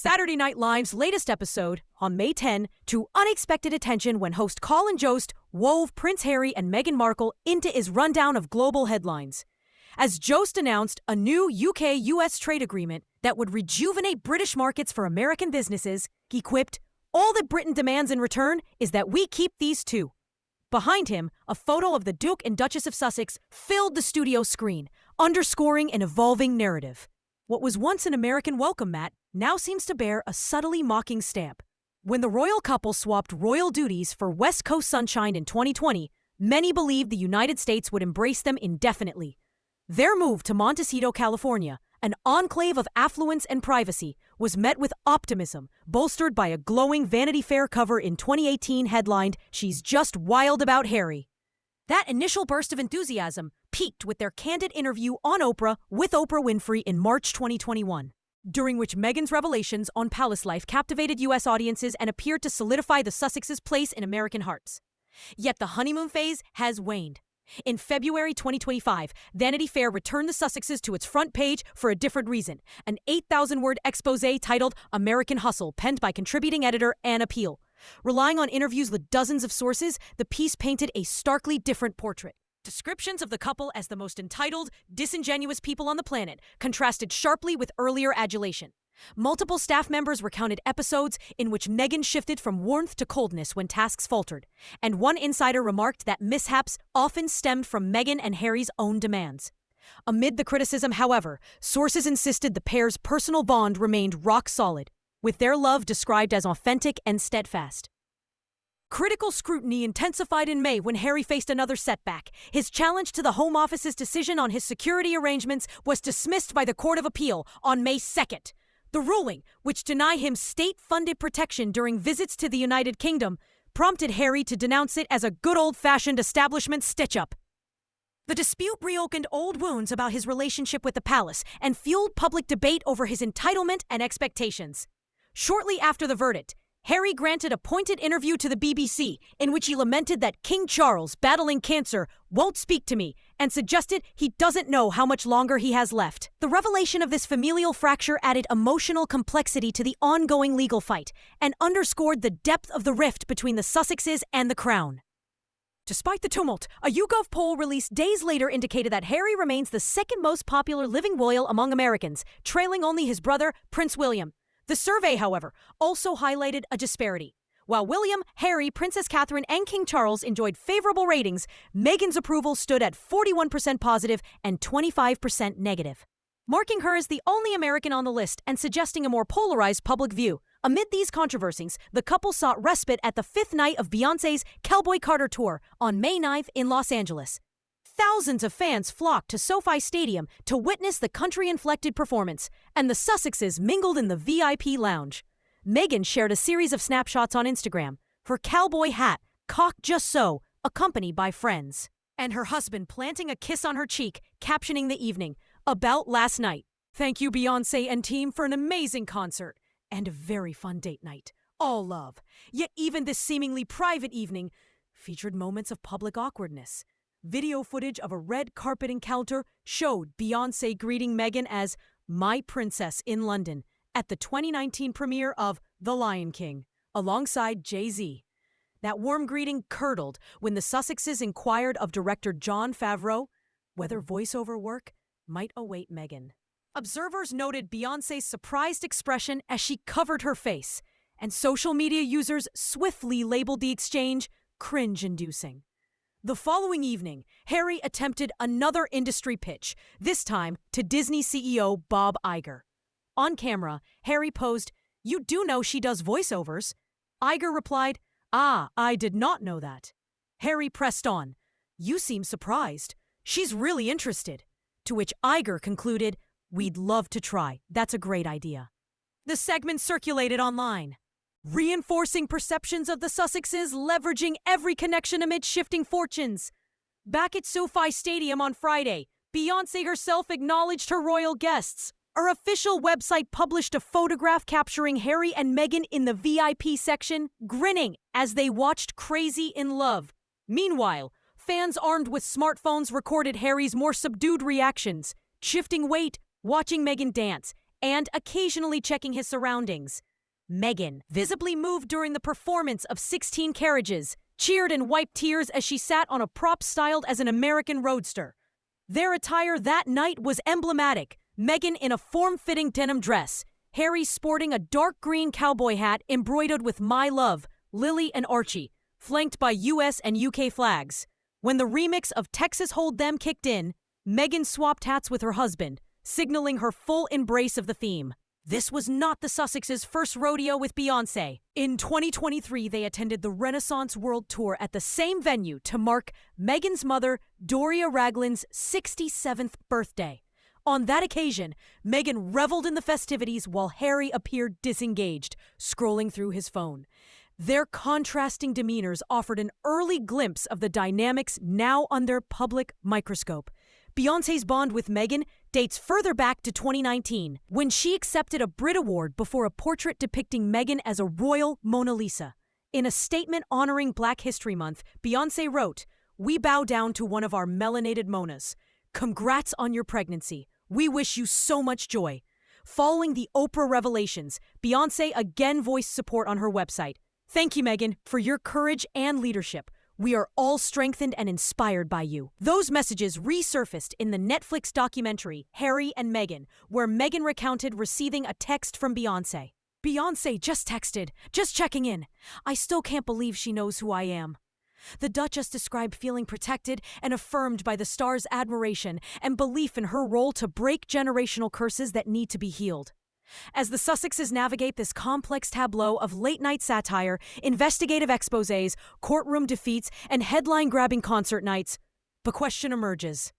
Saturday Night Live's latest episode, on May 10, drew unexpected attention when host Colin Jost wove Prince Harry and Meghan Markle into his rundown of global headlines. As Jost announced a new UK-US trade agreement that would rejuvenate British markets for American businesses, he quipped, "All that Britain demands in return is that we keep these too." Behind him, a photo of the Duke and Duchess of Sussex filled the studio screen, underscoring an evolving narrative. What was once an American welcome mat now seems to bear a subtly mocking stamp. When the royal couple swapped royal duties for West Coast sunshine in 2020, many believed the United States would embrace them indefinitely. Their move to Montecito, California, an enclave of affluence and privacy, was met with optimism, bolstered by a glowing Vanity Fair cover in 2018 headlined, "She's just wild about Harry." That initial burst of enthusiasm peaked with their candid interview on Oprah with Oprah Winfrey in March 2021, during which Meghan's revelations on palace life captivated U.S. audiences and appeared to solidify the Sussexes' place in American hearts. Yet the honeymoon phase has waned. In February 2025, Vanity Fair returned the Sussexes to its front page for a different reason, an 8,000-word exposé titled American Hustle, penned by contributing editor Anna Peel. Relying on interviews with dozens of sources, the piece painted a starkly different portrait. Descriptions of the couple as the most entitled, disingenuous people on the planet contrasted sharply with earlier adulation. Multiple staff members recounted episodes in which Meghan shifted from warmth to coldness when tasks faltered, and one insider remarked that mishaps often stemmed from Meghan and Harry's own demands. Amid the criticism, however, sources insisted the pair's personal bond remained rock solid, with their love described as authentic and steadfast. Critical scrutiny intensified in May when Harry faced another setback. His challenge to the Home Office's decision on his security arrangements was dismissed by the Court of Appeal on May 2nd. The ruling, which denied him state-funded protection during visits to the United Kingdom, prompted Harry to denounce it as a good old-fashioned establishment stitch-up. The dispute reopened old wounds about his relationship with the palace and fueled public debate over his entitlement and expectations. Shortly after the verdict, Harry granted a pointed interview to the BBC in which he lamented that King Charles, battling cancer, won't speak to me and suggested he doesn't know how much longer he has left. The revelation of this familial fracture added emotional complexity to the ongoing legal fight and underscored the depth of the rift between the Sussexes and the Crown. Despite the tumult, a YouGov poll released days later indicated that Harry remains the second most popular living royal among Americans, trailing only his brother, Prince William. The survey, however, also highlighted a disparity. While William, Harry, Princess Catherine, and King Charles enjoyed favorable ratings, Meghan's approval stood at 41% positive and 25% negative, marking her as the only American on the list and suggesting a more polarized public view. Amid these controversies, the couple sought respite at the fifth night of Beyoncé's Cowboy Carter tour on May 9th in Los Angeles. Thousands of fans flocked to SoFi Stadium to witness the country-inflected performance, and the Sussexes mingled in the VIP lounge. Meghan shared a series of snapshots on Instagram, her cowboy hat cocked just so, accompanied by friends, and her husband planting a kiss on her cheek, captioning the evening, "About last night. Thank you, Beyoncé and team, for an amazing concert and a very fun date night. All love." Yet even this seemingly private evening featured moments of public awkwardness. Video footage of a red carpet encounter showed Beyoncé greeting Meghan as "My Princess" in London at the 2019 premiere of The Lion King, alongside Jay-Z. That warm greeting curdled when the Sussexes inquired of director Jon Favreau whether voiceover work might await Meghan. Observers noted Beyoncé's surprised expression as she covered her face, and social media users swiftly labeled the exchange cringe-inducing. The following evening, Harry attempted another industry pitch, this time to Disney CEO Bob Iger. On camera, Harry posed, "You do know she does voiceovers?" Iger replied, "Ah, I did not know that." Harry pressed on, "You seem surprised. She's really interested." To which Iger concluded, "We'd love to try. That's a great idea." The segment circulated online, reinforcing perceptions of the Sussexes leveraging every connection amid shifting fortunes. Back at SoFi Stadium on Friday, Beyoncé herself acknowledged her royal guests. Her official website published a photograph capturing Harry and Meghan in the VIP section, grinning as they watched Crazy in Love. Meanwhile, fans armed with smartphones recorded Harry's more subdued reactions, shifting weight, watching Meghan dance, and occasionally checking his surroundings. Meghan, visibly moved during the performance of 16 Carriages, cheered and wiped tears as she sat on a prop styled as an American roadster. Their attire that night was emblematic. Meghan in a form-fitting denim dress, Harry sporting a dark green cowboy hat embroidered with My Love, Lily and Archie, flanked by US and UK flags. When the remix of Texas Hold'em kicked in, Meghan swapped hats with her husband, signaling her full embrace of the theme. This was not the Sussexes' first rodeo with Beyoncé. In 2023, they attended the Renaissance World Tour at the same venue to mark Meghan's mother, Doria Ragland's 67th birthday. On that occasion, Meghan reveled in the festivities while Harry appeared disengaged, scrolling through his phone. Their contrasting demeanors offered an early glimpse of the dynamics now under public microscope. Beyoncé's bond with Meghan dates further back to 2019, when she accepted a Brit Award before a portrait depicting Meghan as a royal Mona Lisa. In a statement honoring Black History Month, Beyoncé wrote, "We bow down to one of our melanated Monas. Congrats on your pregnancy. We wish you so much joy." Following the Oprah revelations, Beyoncé again voiced support on her website. "Thank you, Meghan, for your courage and leadership. We are all strengthened and inspired by you." Those messages resurfaced in the Netflix documentary Harry and Meghan, where Meghan recounted receiving a text from Beyoncé. "Beyoncé just texted, just checking in. I still can't believe she knows who I am." The Duchess described feeling protected and affirmed by the star's admiration and belief in her role to break generational curses that need to be healed. As the Sussexes navigate this complex tableau of late-night satire, investigative exposés, courtroom defeats, and headline-grabbing concert nights, the question emerges.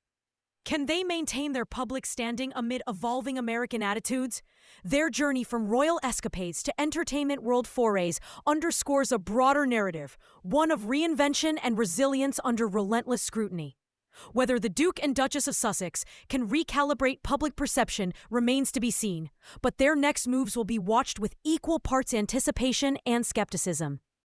Can they maintain their public standing amid evolving American attitudes? Their journey from royal escapades to entertainment world forays underscores a broader narrative, one of reinvention and resilience under relentless scrutiny. Whether the Duke and Duchess of Sussex can recalibrate public perception remains to be seen, but their next moves will be watched with equal parts anticipation and skepticism.